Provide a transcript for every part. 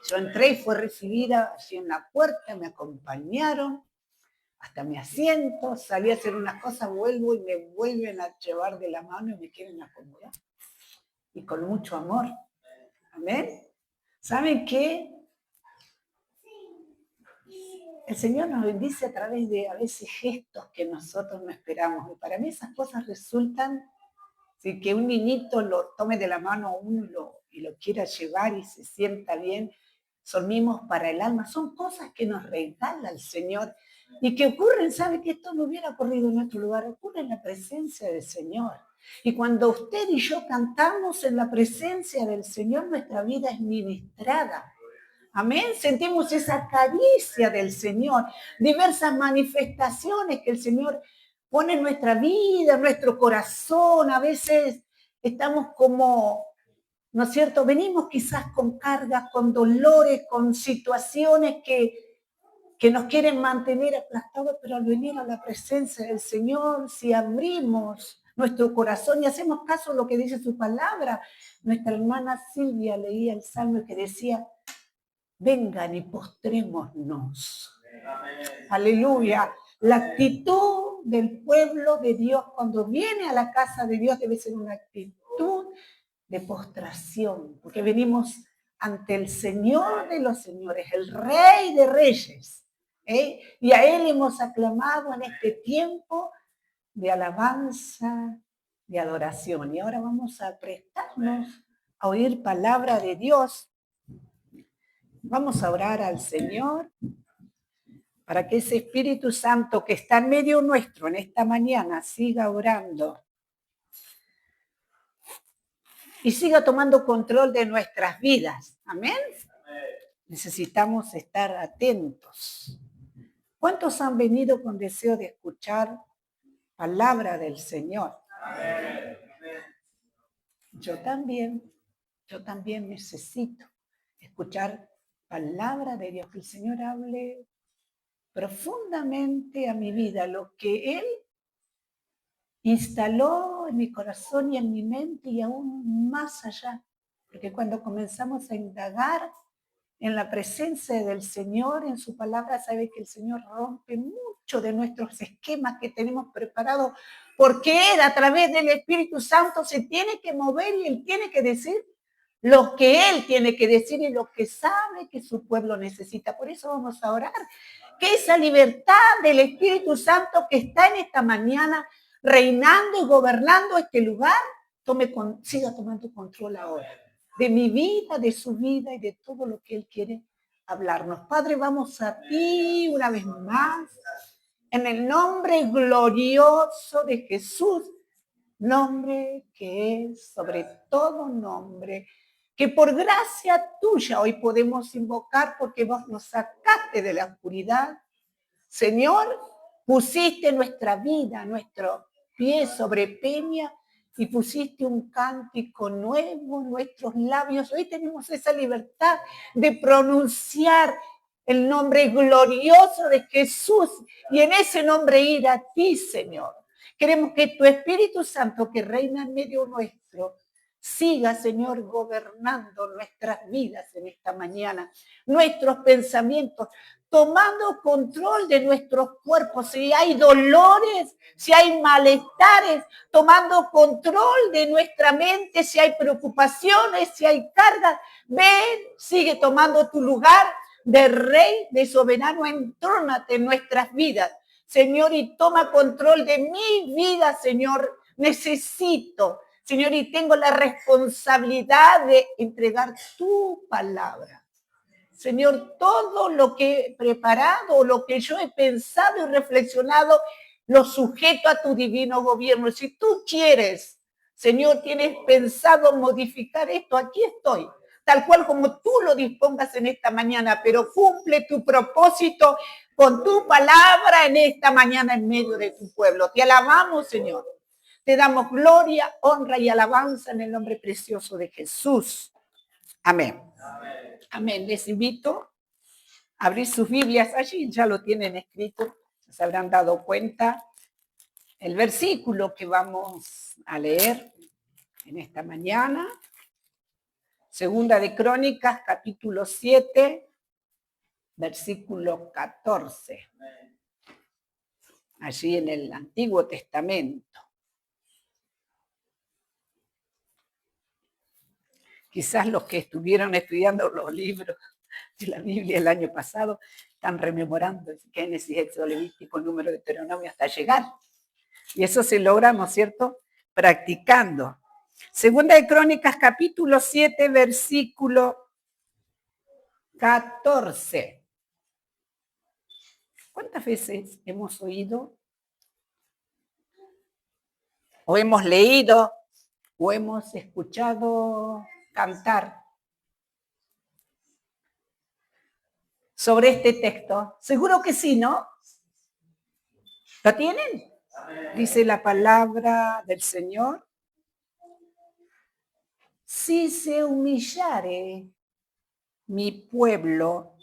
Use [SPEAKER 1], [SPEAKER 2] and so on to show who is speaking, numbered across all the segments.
[SPEAKER 1] Yo entré y fue recibida allí en la puerta, me acompañaron hasta mi asiento, salí a hacer unas cosas, vuelvo y me vuelven a llevar de la mano y me quieren acomodar. Y con mucho amor. Amén. ¿Saben qué? El Señor nos bendice a través de a veces gestos que nosotros no esperamos. Y para mí esas cosas resultan, si que un niñito lo tome de la mano a uno y lo quiera llevar y se sienta bien, son mimos para el alma. Son cosas que nos regala el Señor y que ocurren, ¿sabe? Que esto no hubiera ocurrido en nuestro lugar, ocurre en la presencia del Señor. Y cuando usted y yo cantamos en la presencia del Señor, nuestra vida es ministrada. Amén. Sentimos esa caricia del Señor, diversas manifestaciones que el Señor pone en nuestra vida, en nuestro corazón. A veces estamos como, ¿no es cierto? Venimos quizás con cargas, con dolores, con situaciones que nos quieren mantener aplastados, pero al venir a la presencia del Señor, si abrimos nuestro corazón y hacemos caso a lo que dice su palabra, nuestra hermana Silvia leía el salmo que decía, vengan y postrémonos. Aleluya. La actitud del pueblo de Dios cuando viene a la casa de Dios debe ser una actitud de postración, porque venimos ante el Señor de los señores, el Rey de reyes, y a Él hemos aclamado en este tiempo de alabanza, de adoración. Y ahora vamos a prestarnos a oír palabra de Dios. Vamos a orar al Señor para que ese Espíritu Santo que está en medio nuestro en esta mañana siga orando y siga tomando control de nuestras vidas. Amén. Necesitamos estar atentos. ¿Cuántos han venido con deseo de escuchar palabra del Señor? Amén. Yo también necesito escuchar palabra de Dios, que el Señor hable profundamente a mi vida, lo que Él instaló en mi corazón y en mi mente y aún más allá. Porque cuando comenzamos a indagar en la presencia del Señor, en su palabra, sabe que el Señor rompe mucho de nuestros esquemas que tenemos preparados, porque Él a través del Espíritu Santo se tiene que mover y Él tiene que decir lo que Él tiene que decir y lo que sabe que su pueblo necesita. Por eso vamos a orar. Que esa libertad del Espíritu Santo que está en esta mañana reinando y gobernando este lugar, siga tomando control ahora de mi vida, de su vida y de todo lo que Él quiere hablarnos. Padre, vamos a ti una vez más, en el nombre glorioso de Jesús, nombre que es sobre todo nombre, que por gracia tuya hoy podemos invocar porque vos nos sacaste de la oscuridad. Señor, pusiste nuestra vida, nuestro pie sobre peña y pusiste un cántico nuevo en nuestros labios. Hoy tenemos esa libertad de pronunciar el nombre glorioso de Jesús y en ese nombre ir a ti, Señor. Queremos que tu Espíritu Santo que reina en medio nuestro siga, Señor, gobernando nuestras vidas en esta mañana, nuestros pensamientos, tomando control de nuestros cuerpos. Si hay dolores, si hay malestares, tomando control de nuestra mente, si hay preocupaciones, si hay cargas, ven, sigue tomando tu lugar de rey, de soberano, entrónate en nuestras vidas, Señor, y toma control de mi vida, Señor. Necesito, Señor, y tengo la responsabilidad de entregar tu palabra. Señor, todo lo que he preparado, lo que yo he pensado y reflexionado, lo sujeto a tu divino gobierno. Si tú quieres, Señor, tienes pensado modificar esto, aquí estoy, tal cual como tú lo dispongas en esta mañana, pero cumple tu propósito con tu palabra en esta mañana en medio de tu pueblo. Te alabamos, Señor. Te damos gloria, honra y alabanza en el nombre precioso de Jesús. Amén. Amén. Amén. Les invito a abrir sus Biblias. Allí ya lo tienen escrito. Se habrán dado cuenta. El versículo que vamos a leer en esta mañana Segunda de Crónicas, capítulo 7, versículo 14. Allí en el Antiguo Testamento. Quizás los que estuvieron estudiando los libros de la Biblia el año pasado están rememorando Génesis, Éxodo, Levítico, el número de Deuteronomio hasta llegar. Y eso se logra, ¿no es cierto?, practicando. Segunda de Crónicas, capítulo 7, versículo 14. ¿Cuántas veces hemos oído o hemos leído o hemos escuchado cantar sobre este texto? Seguro que sí, ¿no? ¿Lo tienen? Dice la palabra del Señor. Si se humillare mi pueblo,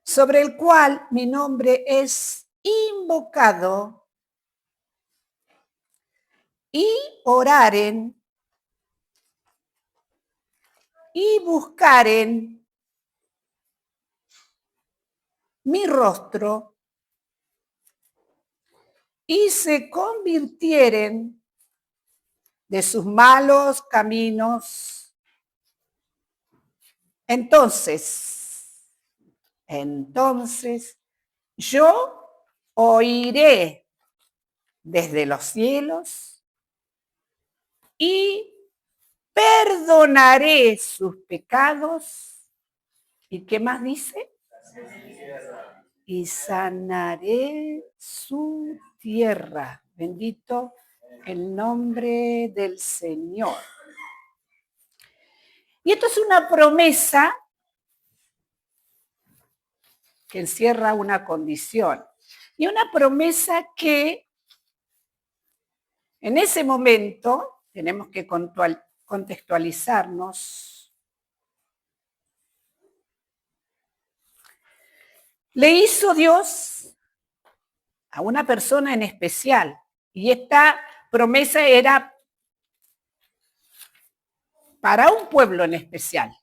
[SPEAKER 1] sobre el cual mi nombre es invocado, y oraren y buscaren mi rostro y se convirtieren de sus malos caminos, entonces yo oiré desde los cielos y perdonaré sus pecados. ¿Y qué más dice? Y sanaré su tierra. Bendito el nombre del Señor. Y esto es una promesa que encierra una condición. Y una promesa que en ese momento tenemos que contextualizarnos. Le hizo Dios a una persona en especial. Y esta promesa era para un pueblo en especial.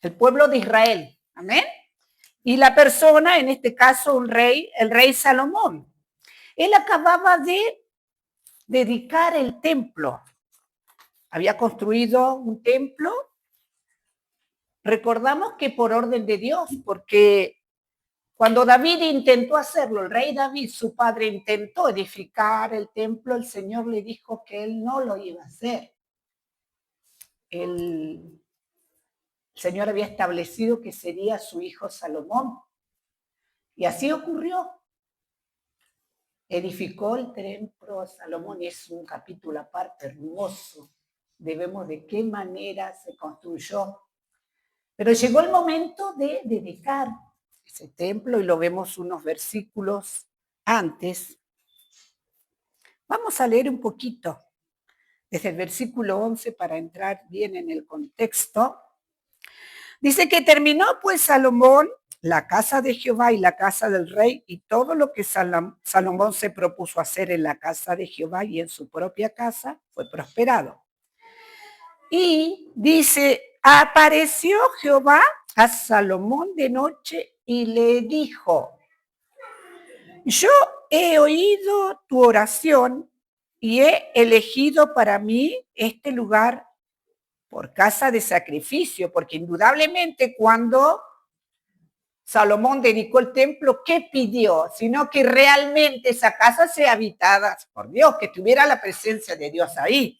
[SPEAKER 1] El pueblo de Israel. Amén. Y la persona, en este caso un rey, el rey Salomón. Él acababa de dedicar el templo. Había construido un templo. Recordamos que por orden de Dios, porque cuando David intentó hacerlo, el rey David, su padre, intentó edificar el templo, el Señor le dijo que él no lo iba a hacer. El Señor había establecido que sería su hijo Salomón. Y así ocurrió. Edificó el templo Salomón y es un capítulo aparte hermoso. Vemos de qué manera se construyó. Pero llegó el momento de dedicar ese templo y lo vemos unos versículos antes. Vamos a leer un poquito desde el versículo 11 para entrar bien en el contexto. Dice que terminó pues Salomón la casa de Jehová y la casa del rey y todo lo que Salomón se propuso hacer en la casa de Jehová y en su propia casa fue prosperado. Y dice, apareció Jehová a Salomón de noche y le dijo, yo he oído tu oración y he elegido para mí este lugar por casa de sacrificio, porque indudablemente cuando Salomón dedicó el templo, ¿qué pidió? Sino que realmente esa casa sea habitada por Dios, que tuviera la presencia de Dios ahí.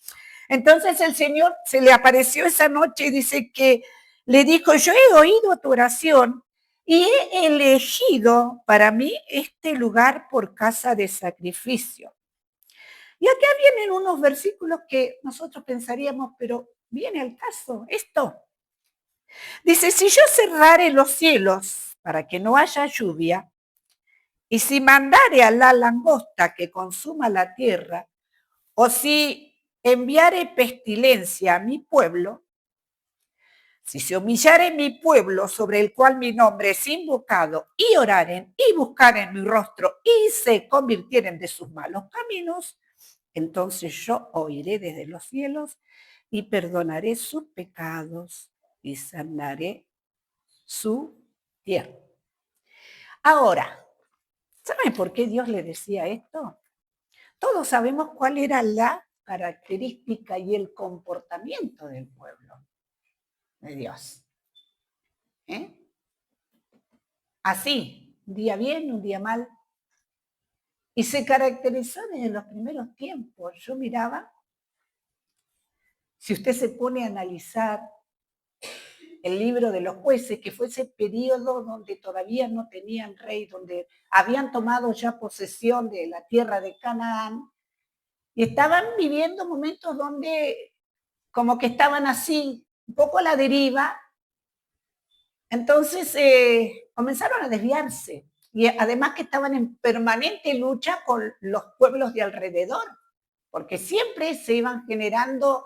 [SPEAKER 1] Entonces el Señor se le apareció esa noche y dice que le dijo, yo he oído tu oración y he elegido para mí este lugar por casa de sacrificio. Y acá vienen unos versículos que nosotros pensaríamos, pero viene al caso esto. Dice, si yo cerrare los cielos para que no haya lluvia, y si mandare a la langosta que consuma la tierra, o si enviare pestilencia a mi pueblo, si se humillare mi pueblo sobre el cual mi nombre es invocado, y oraren y buscaren mi rostro, y se convirtieren de sus malos caminos, entonces yo oiré desde los cielos y perdonaré sus pecados y sanaré su tierra. Ahora, ¿saben por qué Dios le decía esto? Todos sabemos cuál era la característica y el comportamiento del pueblo de Dios. Así, un día bien, un día mal. Y se caracterizó desde los primeros tiempos. Yo miraba, si usted se pone a analizar el libro de los jueces, que fue ese periodo donde todavía no tenían rey, donde habían tomado ya posesión de la tierra de Canaán, y estaban viviendo momentos donde como que estaban así, un poco a la deriva. Entonces comenzaron a desviarse, y además que estaban en permanente lucha con los pueblos de alrededor, porque siempre se iban generando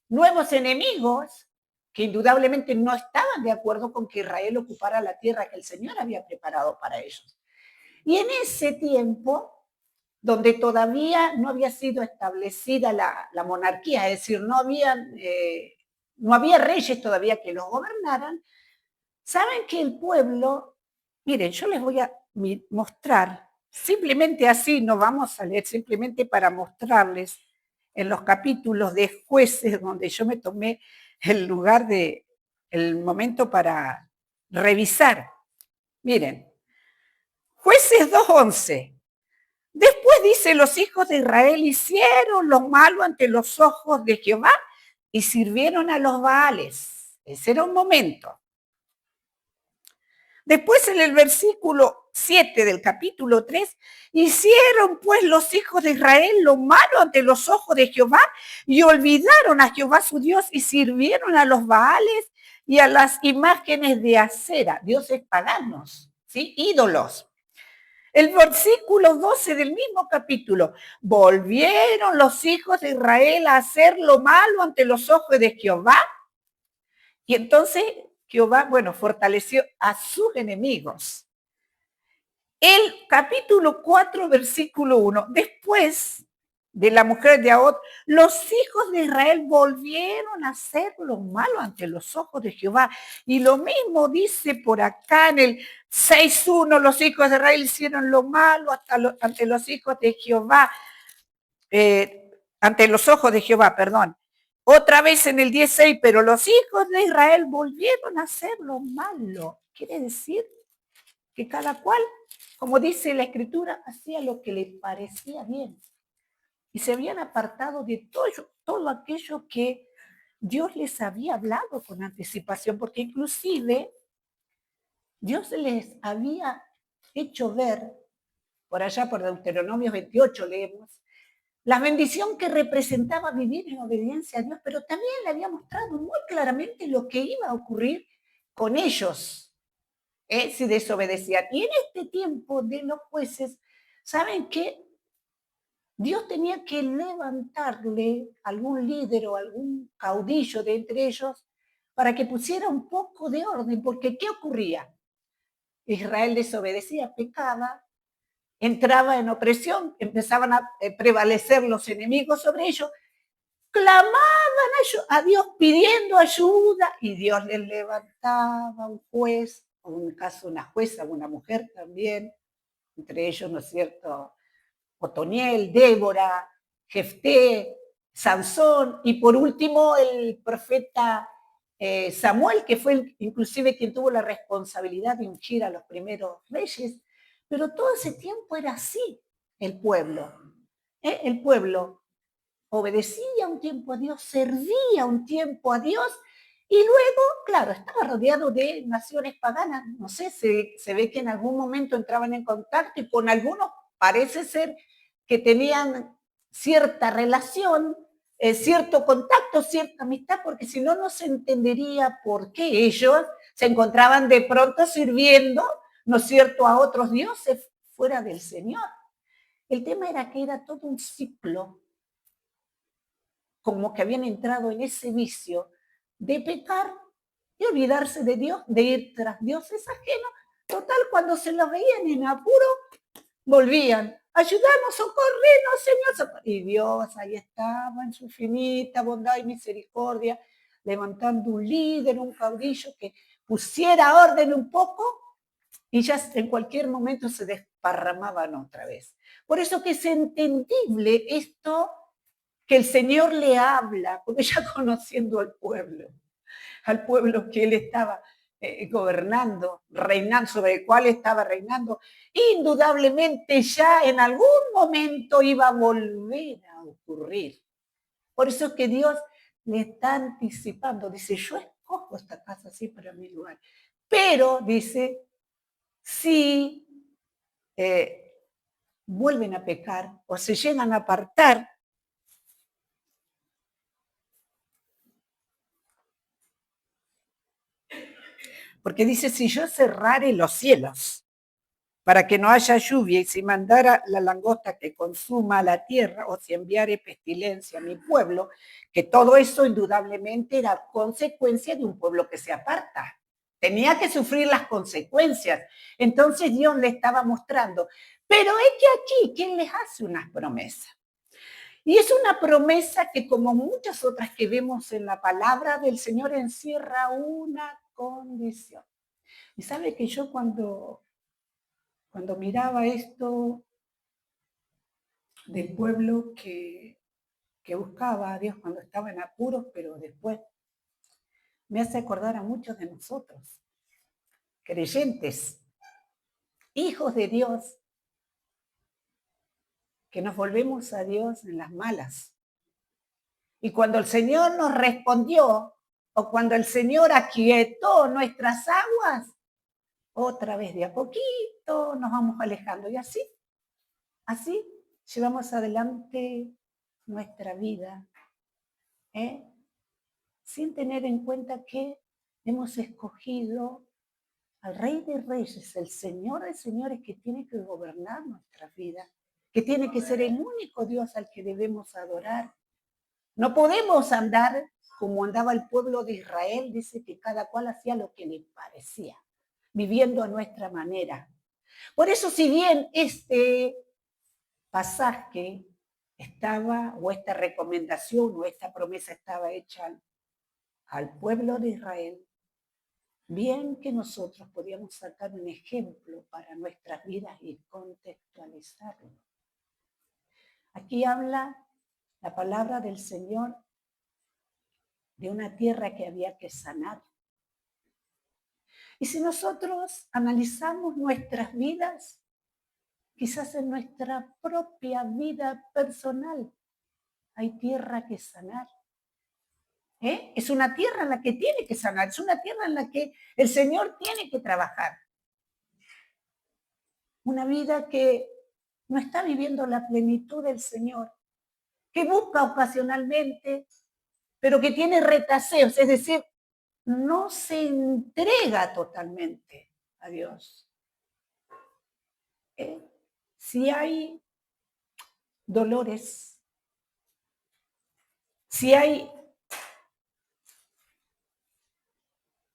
[SPEAKER 1] nuevos enemigos que indudablemente no estaban de acuerdo con que Israel ocupara la tierra que el Señor había preparado para ellos. Y en ese tiempo, donde todavía no había sido establecida la monarquía, es decir, no había reyes todavía que los gobernaran, saben que el pueblo, miren, yo les voy a mostrar, simplemente así, no vamos a leer, simplemente para mostrarles en los capítulos de Jueces, donde yo me tomé el lugar el momento para revisar. Miren, Jueces 2:11. Después dice, los hijos de Israel hicieron lo malo ante los ojos de Jehová y sirvieron a los Baales. Ese era un momento. Después en el versículo 7 del capítulo 3, hicieron pues los hijos de Israel lo malo ante los ojos de Jehová y olvidaron a Jehová su Dios y sirvieron a los Baales y a las imágenes de acera, dioses paganos, ¿sí? Ídolos. El versículo 12 del mismo capítulo, volvieron los hijos de Israel a hacer lo malo ante los ojos de Jehová y entonces Jehová, fortaleció a sus enemigos. El capítulo 4, versículo 1, después de la mujer de Ahod, los hijos de Israel volvieron a hacer lo malo ante los ojos de Jehová. Y lo mismo dice por acá en el 6:1, los hijos de Israel hicieron lo malo ante los hijos de Jehová, ante los ojos de Jehová, perdón. Otra vez en el 16, pero los hijos de Israel volvieron a hacer lo malo. Quiere decir que cada cual, como dice la Escritura, hacía lo que le parecía bien. Y se habían apartado de todo aquello que Dios les había hablado con anticipación, porque inclusive Dios les había hecho ver, por allá por Deuteronomio 28 leemos, la bendición que representaba vivir en obediencia a Dios, pero también le había mostrado muy claramente lo que iba a ocurrir con ellos si desobedecían. Y en este tiempo de los jueces, ¿saben qué? Dios tenía que levantarle algún líder o algún caudillo de entre ellos para que pusiera un poco de orden, porque ¿qué ocurría? Israel desobedecía, pecaba, entraba en opresión, empezaban a prevalecer los enemigos sobre ellos, clamaban a Dios pidiendo ayuda y Dios les levantaba un juez, o en un caso una jueza, una mujer también, entre ellos, ¿no es cierto?, Otoniel, Débora, Jefté, Sansón y por último el profeta Samuel, que fue inclusive quien tuvo la responsabilidad de ungir a los primeros reyes. Pero todo ese tiempo era así el pueblo. El pueblo obedecía un tiempo a Dios, servía un tiempo a Dios y luego, claro, estaba rodeado de naciones paganas. No sé, se ve que en algún momento entraban en contacto y con algunos parece ser que tenían cierta relación, cierto contacto, cierta amistad, porque si no, no se entendería por qué ellos se encontraban de pronto sirviendo, ¿no es cierto?, a otros dioses fuera del Señor. El tema era que era todo un ciclo, como que habían entrado en ese vicio de pecar y olvidarse de Dios, de ir tras dioses ajenos. Total, cuando se los veían en apuro, volvían ayúdanos, socorrenos, Señor. Y Dios ahí estaba en su infinita bondad y misericordia, levantando un líder, un caudillo que pusiera orden un poco y ya en cualquier momento se desparramaban otra vez. Por eso que es entendible esto que el Señor le habla, porque ya conociendo al pueblo que él estaba gobernando, reinando, sobre el cual estaba reinando, indudablemente ya en algún momento iba a volver a ocurrir. Por eso es que Dios le está anticipando, dice, yo escojo esta casa así para mi lugar, pero dice, si vuelven a pecar o se llegan a apartar, porque dice, si yo cerrare los cielos para que no haya lluvia y si mandara la langosta que consuma la tierra o si enviare pestilencia a mi pueblo, que todo eso indudablemente era consecuencia de un pueblo que se aparta. Tenía que sufrir las consecuencias. Entonces Dios le estaba mostrando. Pero es que aquí, ¿quién les hace unas promesas? Y es una promesa que, como muchas otras que vemos en la palabra del Señor, encierra una condición. Y sabe que yo cuando miraba esto del pueblo que buscaba a Dios cuando estaba en apuros, pero después me hace acordar a muchos de nosotros, creyentes, hijos de Dios, que nos volvemos a Dios en las malas. Y cuando el Señor nos respondió, o cuando el Señor aquietó nuestras aguas, otra vez de a poquito nos vamos alejando. Y así llevamos adelante nuestra vida, sin tener en cuenta que hemos escogido al Rey de Reyes, el Señor de Señores, que tiene que gobernar nuestra vida, que tiene que ser el único Dios al que debemos adorar. No podemos andar como andaba el pueblo de Israel, dice que cada cual hacía lo que le parecía, viviendo a nuestra manera. Por eso, si bien este pasaje estaba, o esta recomendación, o esta promesa estaba hecha al pueblo de Israel, bien que nosotros podíamos sacar un ejemplo para nuestras vidas y contextualizarlo. Aquí habla la palabra del Señor de una tierra que había que sanar. Y si nosotros analizamos nuestras vidas, quizás en nuestra propia vida personal hay tierra que sanar. Es una tierra en la que tiene que sanar, es una tierra en la que el Señor tiene que trabajar. Una vida que no está viviendo la plenitud del Señor, que busca ocasionalmente, pero que tiene retaseos, es decir, no se entrega totalmente a Dios. Si hay dolores, si hay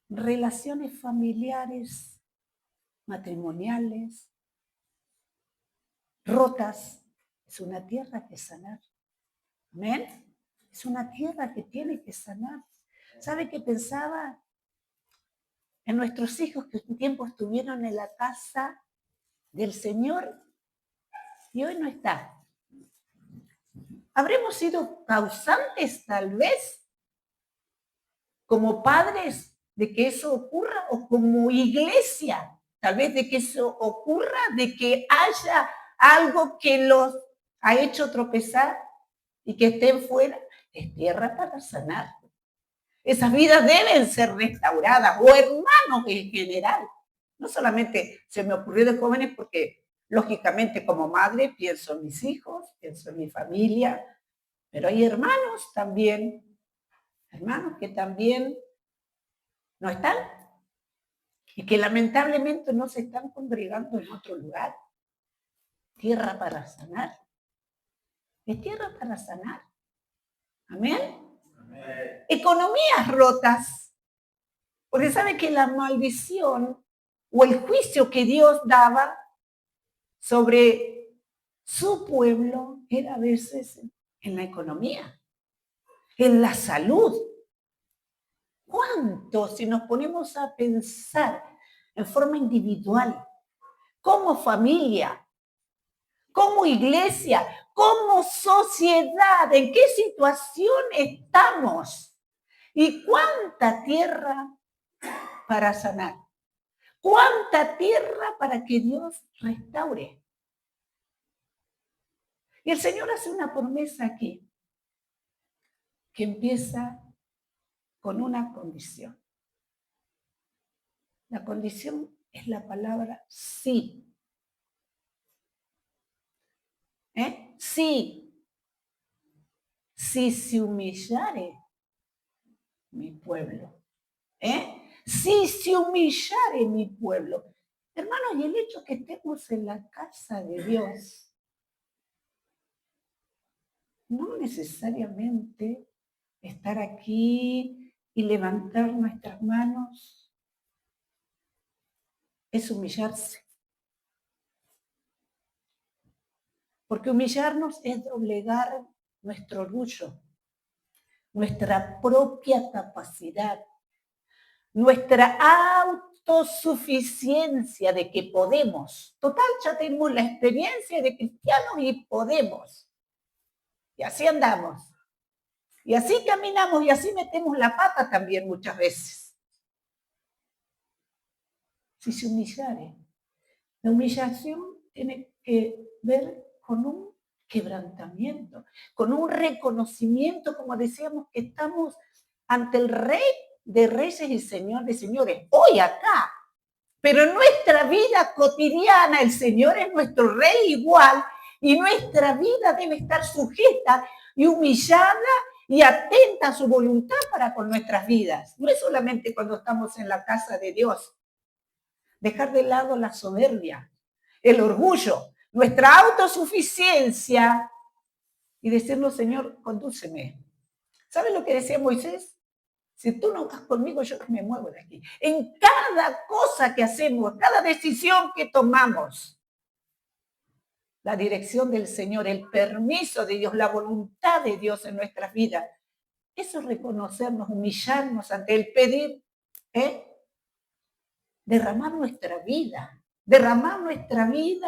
[SPEAKER 1] relaciones familiares, matrimoniales, rotas, es una tierra que sanar. ¿Amén? Es una tierra que tiene que sanar. ¿Sabe qué pensaba? En nuestros hijos que un tiempo estuvieron en la casa del Señor y hoy no está. ¿Habremos sido causantes, tal vez, como padres, de que eso ocurra, o como iglesia, tal vez de que eso ocurra, de que haya algo que los ha hecho tropezar y que estén fuera? Es tierra para sanar. Esas vidas deben ser restauradas, o hermanos en general. No solamente se me ocurrió de jóvenes porque, lógicamente, como madre pienso en mis hijos, pienso en mi familia, pero hay hermanos también, hermanos que también no están y que lamentablemente no se están congregando en otro lugar. Tierra para sanar. Es tierra para sanar. Amén. Amén. Economías rotas. Porque sabe que la maldición o el juicio que Dios daba sobre Su pueblo era a veces en la economía, en la salud. ¿Cuánto si nos ponemos a pensar en forma individual, como familia, como iglesia, como sociedad, en qué situación estamos? ¿Y cuánta tierra para sanar? ¿Cuánta tierra para que Dios restaure? Y el Señor hace una promesa aquí, que empieza con una condición. La condición es la palabra sí. Sí. Si se humillare mi pueblo. Si se humillare mi pueblo. Hermanos, y el hecho que estemos en la casa de Dios no necesariamente estar aquí y levantar nuestras manos es humillarse. Porque humillarnos es doblegar nuestro orgullo, nuestra propia capacidad, nuestra autosuficiencia de que podemos. Total, ya tenemos la experiencia de cristianos y podemos. Y así andamos. Y así caminamos y así metemos la pata también muchas veces. Si se humillare. La humillación tiene que ver con un quebrantamiento, con un reconocimiento, como decíamos, que estamos ante el Rey de Reyes y Señor de Señores, hoy acá. Pero en nuestra vida cotidiana el Señor es nuestro Rey igual y nuestra vida debe estar sujeta y humillada y atenta a su voluntad para con nuestras vidas. No es solamente cuando estamos en la casa de Dios. Dejar de lado la soberbia, el orgullo, nuestra autosuficiencia y decirle, Señor, condúceme. ¿Sabes lo que decía Moisés? Si tú no vas conmigo, yo me muevo de aquí. En cada cosa que hacemos, cada decisión que tomamos, la dirección del Señor, el permiso de Dios, la voluntad de Dios en nuestras vidas, eso es reconocernos, humillarnos ante Él, pedir, derramar nuestra vida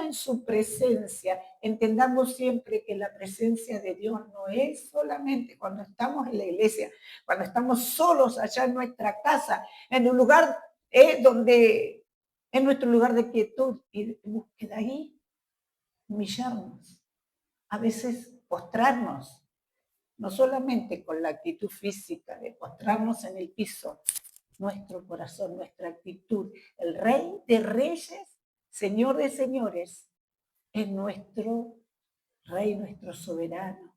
[SPEAKER 1] en su presencia. Entendamos siempre que la presencia de Dios no es solamente cuando estamos en la iglesia, cuando estamos solos allá en nuestra casa, en un lugar donde es nuestro lugar de quietud y de búsqueda, ahí humillarnos, a veces postrarnos, no solamente con la actitud física de postrarnos en el piso, nuestro corazón, nuestra actitud. El Rey de Reyes, Señor de Señores, es nuestro Rey, nuestro soberano,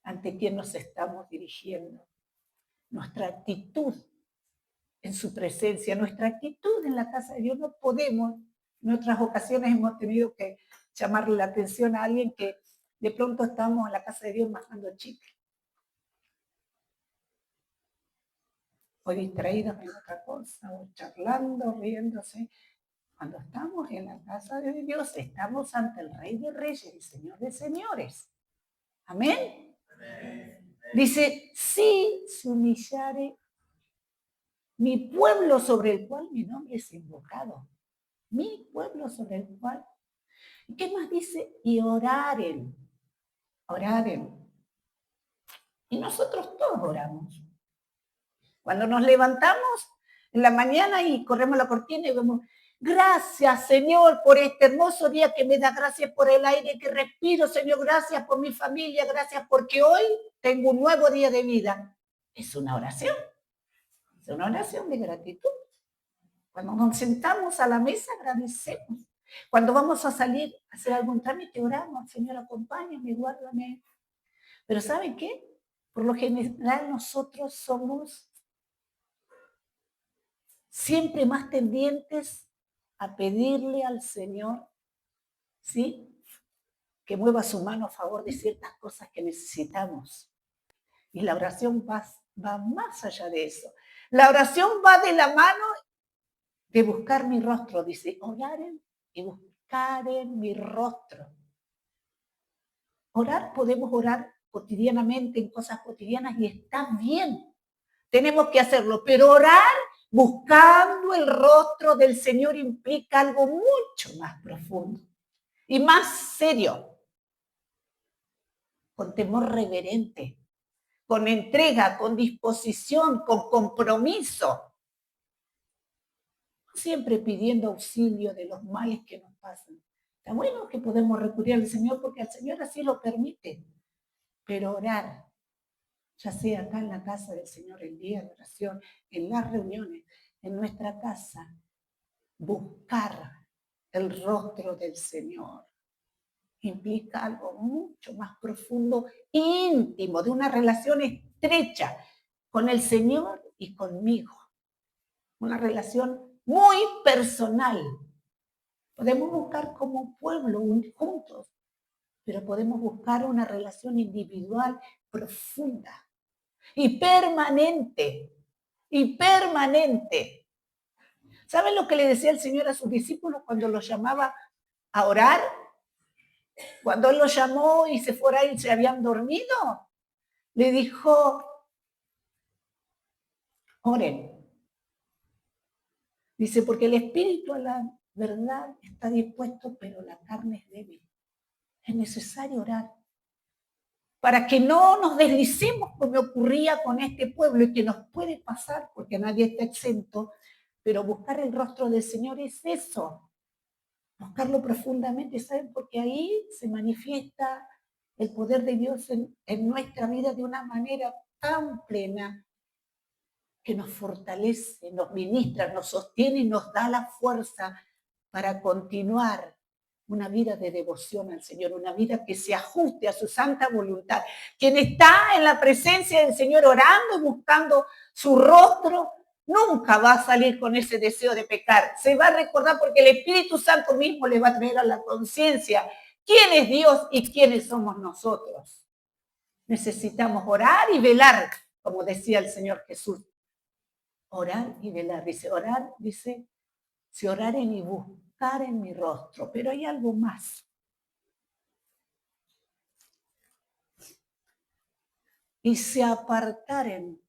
[SPEAKER 1] ante quien nos estamos dirigiendo. Nuestra actitud en su presencia, nuestra actitud en la casa de Dios, no podemos. En otras ocasiones hemos tenido que llamarle la atención a alguien que de pronto estamos en la casa de Dios mascando chicle, o distraídos en otra cosa, o charlando, riéndose. Cuando estamos en la casa de Dios, estamos ante el Rey de Reyes y Señor de Señores. Amén. Dice, si se humillare mi pueblo sobre el cual mi nombre es invocado. Mi pueblo sobre el cual. ¿Qué más dice? Y oraren. Oraren. Y nosotros todos oramos. Cuando nos levantamos en la mañana y corremos la cortina y vemos, gracias, Señor, por este hermoso día que me da, gracias por el aire que respiro, Señor, gracias por mi familia, gracias porque hoy tengo un nuevo día de vida. Es una oración de gratitud. Cuando nos sentamos a la mesa, agradecemos. Cuando vamos a salir a hacer algún trámite, oramos, Señor, acompáñame, guárdame. Pero ¿saben qué? Por lo general nosotros somos siempre más tendientes a pedirle al Señor, ¿sí?, que mueva su mano a favor de ciertas cosas que necesitamos. Y la oración va más allá de eso. La oración va de la mano de buscar mi rostro. Dice, oraren y buscaren mi rostro. Orar, podemos orar cotidianamente en cosas cotidianas y está bien. Tenemos que hacerlo, pero orar buscando el rostro del Señor implica algo mucho más profundo y más serio, con temor reverente, con entrega, con disposición, con compromiso, siempre pidiendo auxilio de los males que nos pasan. Está bueno que podemos recurrir al Señor porque el Señor así lo permite, pero orar, ya sea acá en la casa del Señor, el día de oración, en las reuniones, en nuestra casa, buscar el rostro del Señor implica algo mucho más profundo, íntimo, de una relación estrecha con el Señor y conmigo. Una relación muy personal. Podemos buscar como pueblo juntos, pero podemos buscar una relación individual profunda y permanente. Y permanente. ¿Saben lo que le decía el Señor a sus discípulos cuando los llamaba a orar? Cuando Él los llamó y se fuera y se habían dormido, le dijo, oren. Dice, porque el espíritu a la verdad está dispuesto, pero la carne es débil. Es necesario orar para que no nos deslicemos como ocurría con este pueblo y que nos puede pasar, porque nadie está exento, pero buscar el rostro del Señor es eso, buscarlo profundamente, ¿saben? Porque ahí se manifiesta el poder de Dios en nuestra vida de una manera tan plena que nos fortalece, nos ministra, nos sostiene y nos da la fuerza para continuar una vida de devoción al Señor, una vida que se ajuste a su santa voluntad. Quien está en la presencia del Señor orando y buscando su rostro, nunca va a salir con ese deseo de pecar. Se va a recordar porque el Espíritu Santo mismo le va a traer a la conciencia quién es Dios y quiénes somos nosotros. Necesitamos orar y velar, como decía el Señor Jesús. Orar y velar. Dice, orar, dice, si oraren y buscaren mi rostro. Pero hay algo más. Y se apartaren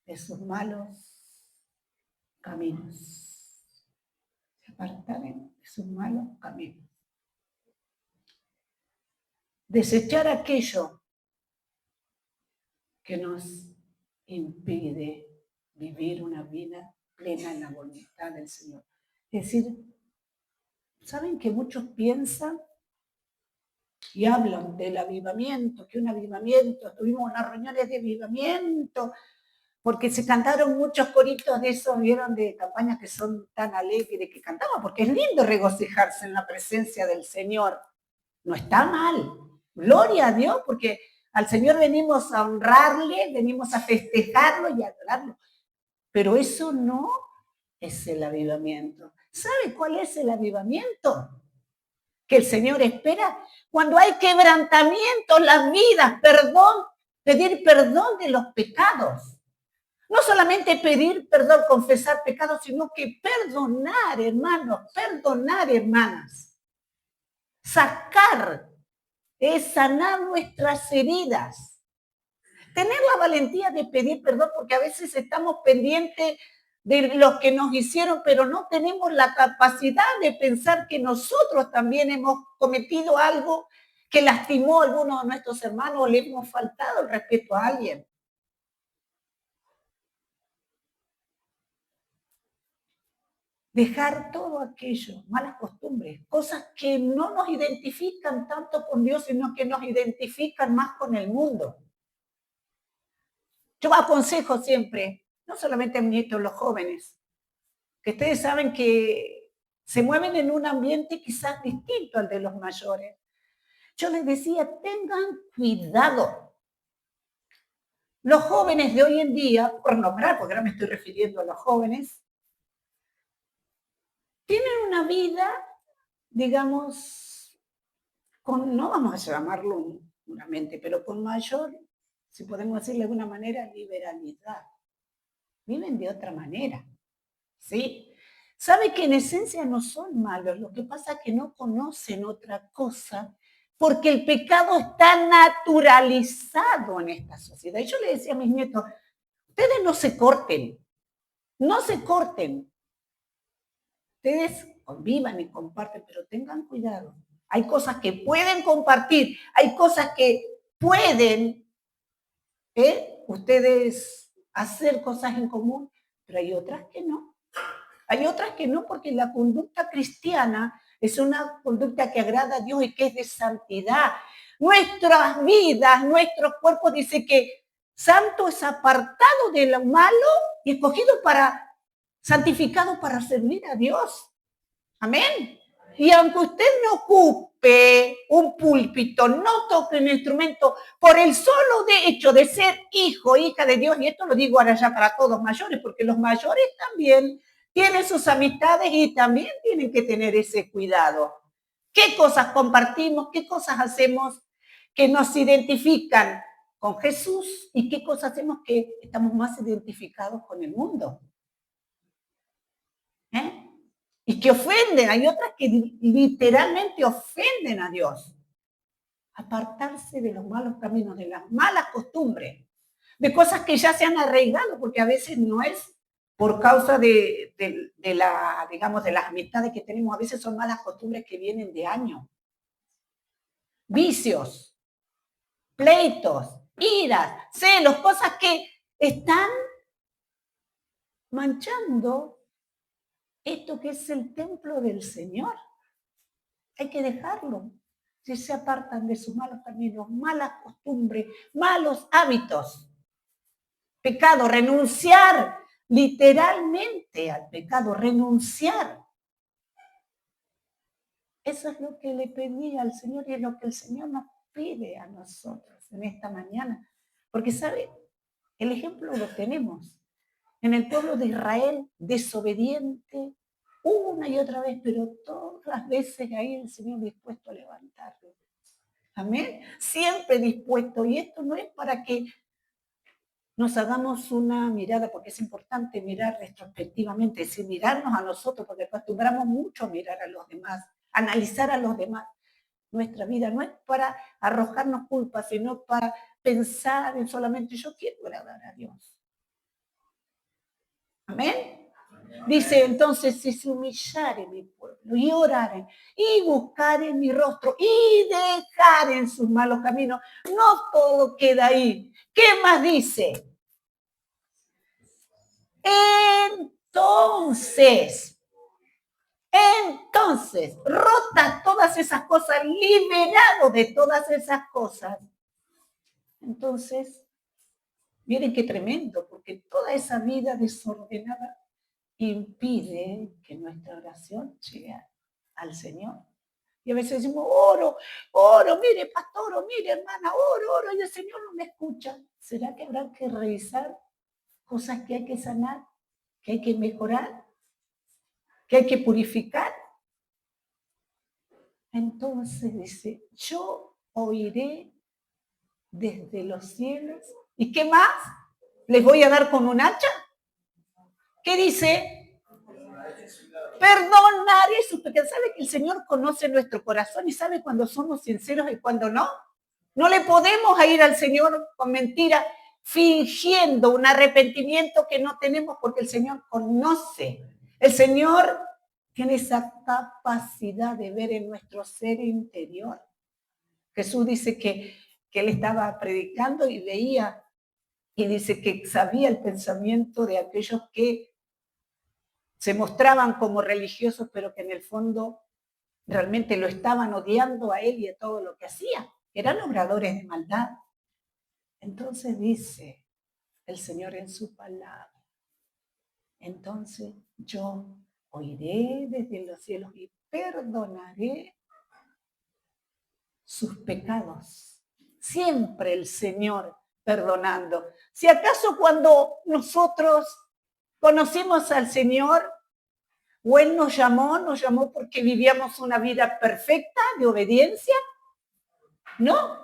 [SPEAKER 1] de sus malos caminos. Se apartaren de sus malos caminos. Desechar aquello que nos impide vivir una vida plena en la voluntad del Señor. Es decir, ¿saben que muchos piensan y hablan del avivamiento, que un avivamiento, tuvimos unas reuniones de avivamiento, porque se cantaron muchos coritos de esos, vieron, de campañas que son tan alegres que cantaban, porque es lindo regocijarse en la presencia del Señor. No está mal. Gloria a Dios, porque al Señor venimos a honrarle, venimos a festejarlo y a adorarlo. Pero eso no es el avivamiento. ¿Sabe cuál es el avivamiento? Que el Señor espera cuando hay quebrantamiento en las vidas, perdón, pedir perdón de los pecados. No solamente pedir perdón, confesar pecados, sino que perdonar, hermanos, perdonar, hermanas. Sacar, es sanar nuestras heridas. Tener la valentía de pedir perdón, porque a veces estamos pendientes de los que nos hicieron, pero no tenemos la capacidad de pensar que nosotros también hemos cometido algo que lastimó a alguno de nuestros hermanos o le hemos faltado el respeto a alguien. Dejar todo aquello, malas costumbres, cosas que no nos identifican tanto con Dios, sino que nos identifican más con el mundo. Yo aconsejo siempre, no solamente a mis nietos, los jóvenes, que ustedes saben que se mueven en un ambiente quizás distinto al de los mayores. Yo les decía, tengan cuidado. Los jóvenes de hoy en día, por nombrar, porque ahora me estoy refiriendo a los jóvenes, tienen una vida, digamos, no vamos a llamarlo puramente, pero con mayor, si podemos decirle de alguna manera, liberalidad. Viven de otra manera, ¿sí? Sabe que en esencia no son malos, lo que pasa es que no conocen otra cosa porque el pecado está naturalizado en esta sociedad. Y yo le decía a mis nietos, ustedes no se corten, no se corten. Ustedes convivan y comparten, pero tengan cuidado. Hay cosas que pueden compartir, hay cosas que pueden ustedes hacer cosas en común, pero hay otras que no. Hay otras que no, porque la conducta cristiana es una conducta que agrada a Dios y que es de santidad. Nuestras vidas, nuestros cuerpos, dice que santo es apartado de lo malo y escogido para, santificado para servir a Dios. Amén. Y aunque usted no ocupe un púlpito, no toque un instrumento, por el solo hecho de ser hijo, hija de Dios, y esto lo digo ahora ya para todos mayores, porque los mayores también tienen sus amistades y también tienen que tener ese cuidado. ¿Qué cosas compartimos? ¿Qué cosas hacemos que nos identifican con Jesús? ¿Y qué cosas hacemos que estamos más identificados con el mundo? Y que ofenden, hay otras que literalmente ofenden a Dios. Apartarse de los malos caminos, de las malas costumbres, de cosas que ya se han arraigado, porque a veces no es por causa de digamos, de las amistades que tenemos, a veces son malas costumbres que vienen de años. Vicios, pleitos, iras, celos, cosas que están manchando esto que es el templo del Señor. Hay que dejarlo. Si se apartan de sus malos caminos, malas costumbres, malos hábitos. Pecado, renunciar literalmente al pecado, renunciar. Eso es lo que le pedí al Señor y es lo que el Señor nos pide a nosotros en esta mañana. Porque, ¿sabe? El ejemplo lo tenemos. En el pueblo de Israel, desobediente, una y otra vez, pero todas las veces ahí el Señor dispuesto a levantarlo. Amén. Siempre dispuesto. Y esto no es para que nos hagamos una mirada, porque es importante mirar retrospectivamente, es decir, mirarnos a nosotros, porque acostumbramos mucho a mirar a los demás, analizar a los demás. Nuestra vida no es para arrojarnos culpas, sino para pensar en solamente yo quiero agradar a Dios. Amén. Dice entonces, si se humillare mi pueblo y oraren y buscaren mi rostro y dejaren sus malos caminos, no todo queda ahí. ¿Qué más dice? Entonces, rotas todas esas cosas, liberado de todas esas cosas. Entonces, miren qué tremendo, porque toda esa vida desordenada impide que nuestra oración llegue al Señor. Y a veces decimos, oro, mire, pastor, o mire, hermana, oro, y el Señor no me escucha. ¿Será que habrá que revisar cosas que hay que sanar, que hay que mejorar, que hay que purificar? Entonces dice, yo oiré desde los cielos. ¿Y qué más? ¿Les voy a dar con un hacha? ¿Qué dice? Perdonaré sus pecados. ¿Sabe que el Señor conoce nuestro corazón y sabe cuando somos sinceros y cuando no? No le podemos ir al Señor con mentiras, fingiendo un arrepentimiento que no tenemos, porque el Señor conoce. El Señor tiene esa capacidad de ver en nuestro ser interior. Jesús dice que él estaba predicando y veía, y dice que sabía el pensamiento de aquellos que se mostraban como religiosos, pero que en el fondo realmente lo estaban odiando a él y a todo lo que hacía. Eran obradores de maldad. Entonces dice el Señor en su palabra, entonces yo oiré desde los cielos y perdonaré sus pecados. Siempre el Señor perdonando. Si acaso cuando nosotros conocimos al Señor, o Él nos llamó porque vivíamos una vida perfecta de obediencia, ¿no?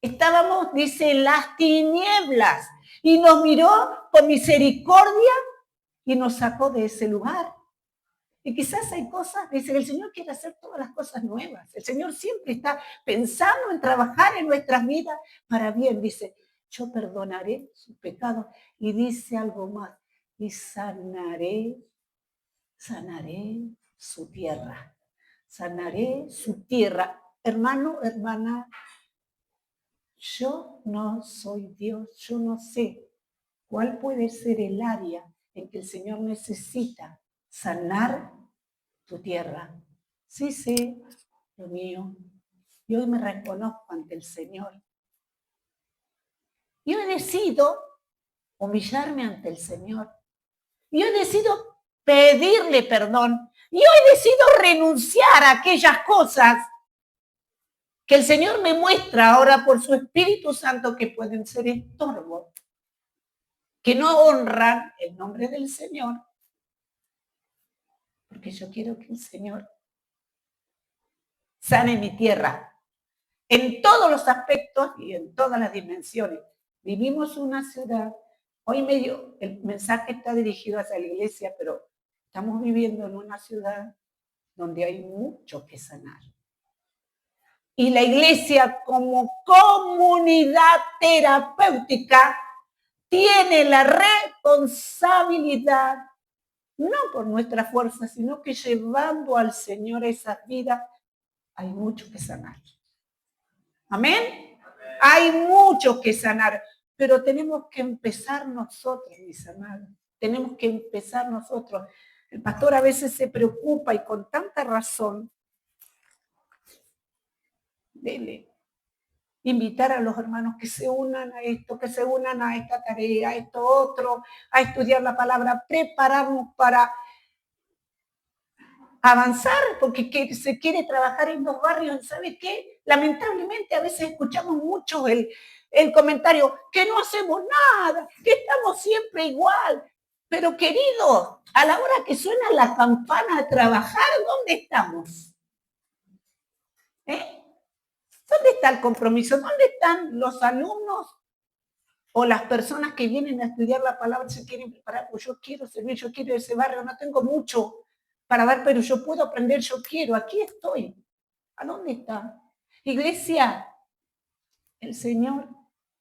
[SPEAKER 1] Estábamos, dice, en las tinieblas y nos miró con misericordia y nos sacó de ese lugar. Y quizás hay cosas, dice, el Señor quiere hacer todas las cosas nuevas. El Señor siempre está pensando en trabajar en nuestras vidas para bien. Dice, yo perdonaré sus pecados. Y dice algo más, y sanaré su tierra. Sanaré su tierra. Hermano, hermana, yo no soy Dios, yo no sé cuál puede ser el área en que el Señor necesita sanar tu tierra. Sí sé lo mío. Y hoy me reconozco ante el Señor. Y hoy decido humillarme ante el Señor. Y hoy decido pedirle perdón. Y hoy decido renunciar a aquellas cosas que el Señor me muestra ahora por su Espíritu Santo que pueden ser estorbo, que no honran el nombre del Señor. Porque yo quiero que el Señor sane mi tierra en todos los aspectos y en todas las dimensiones. Vivimos una ciudad, hoy medio el mensaje está dirigido hacia la iglesia, pero estamos viviendo en una ciudad donde hay mucho que sanar. Y la iglesia como comunidad terapéutica tiene la responsabilidad, no por nuestra fuerza, sino que llevando al Señor esas vidas, hay mucho que sanar. Amén. Hay mucho que sanar, pero tenemos que empezar nosotros, mis amados. Tenemos que empezar nosotros. El pastor a veces se preocupa y con tanta razón de invitar a los hermanos que se unan a esto, que se unan a esta tarea, a esto otro, a estudiar la palabra, prepararnos para avanzar, porque se quiere trabajar en los barrios. ¿Sabe qué? Lamentablemente a veces escuchamos mucho el comentario que no hacemos nada, que estamos siempre igual. Pero querido, a la hora que suena la campana a trabajar, ¿dónde estamos? ¿Dónde está el compromiso? ¿Dónde están los alumnos o las personas que vienen a estudiar la palabra se quieren preparar? Pues yo quiero servir, yo quiero ese barrio, no tengo mucho para dar, pero yo puedo aprender, yo quiero, aquí estoy. ¿A dónde está? Iglesia, el Señor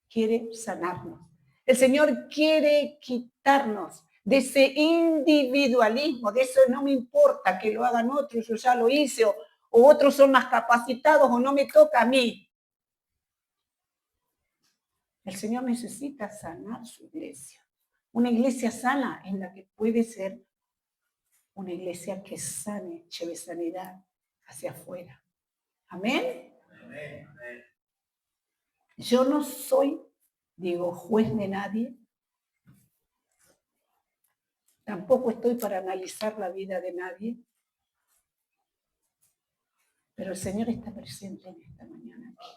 [SPEAKER 1] quiere sanarnos. El Señor quiere quitarnos de ese individualismo, de eso no me importa que lo hagan otros, yo ya lo hice, o otros son más capacitados, o no me toca a mí. El Señor necesita sanar su iglesia. Una iglesia sana en la que puede ser una iglesia que sane, lleve sanidad hacia afuera. Amén. Amén. Yo no soy, juez de nadie. Tampoco estoy para analizar la vida de nadie. Pero el Señor está presente en esta mañana aquí.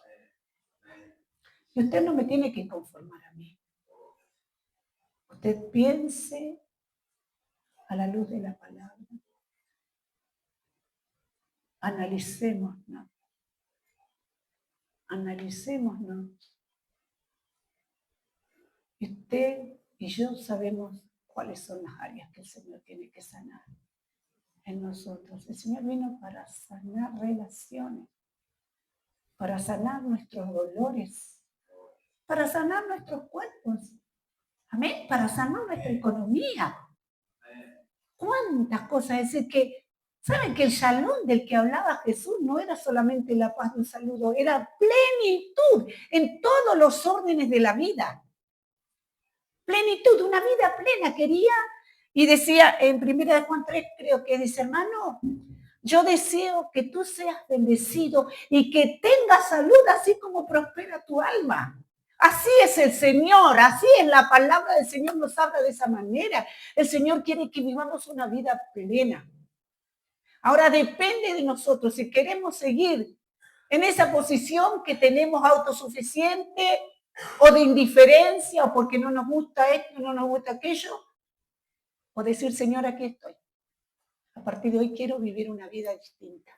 [SPEAKER 1] Y usted no me tiene que conformar a mí. Usted piense a la luz de la palabra. Analicémonos. Analicémonos. Usted y yo sabemos cuáles son las áreas que el Señor tiene que sanar en nosotros. El Señor vino para sanar relaciones, para sanar nuestros dolores, para sanar nuestros cuerpos. Amén. Para sanar nuestra economía. ¿Cuántas cosas? Es decir, que ¿saben que el shalom del que hablaba Jesús no era solamente la paz de un saludo, era plenitud en todos los órdenes de la vida? Plenitud, una vida plena quería. Y decía en 1 Juan 3, creo que dice, hermano, yo deseo que tú seas bendecido y que tengas salud así como prospera tu alma. Así es el Señor, así es la palabra del Señor, nos habla de esa manera. El Señor quiere que vivamos una vida plena. Ahora depende de nosotros si queremos seguir en esa posición que tenemos autosuficiente o de indiferencia o porque no nos gusta esto, no nos gusta aquello, o decir, Señor, aquí estoy. A partir de hoy quiero vivir una vida distinta.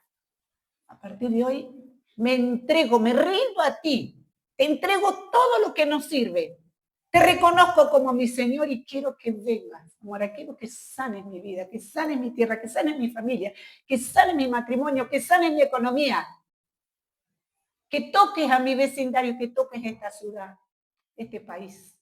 [SPEAKER 1] A partir de hoy me entrego, me rindo a ti. Te entrego todo lo que nos sirve. Te reconozco como mi Señor y quiero que vengas. Ahora quiero que sanes mi vida, que sanes mi tierra, que sanes mi familia, que sanes mi matrimonio, que sanes mi economía. Que toques a mi vecindario, que toques esta ciudad, este país.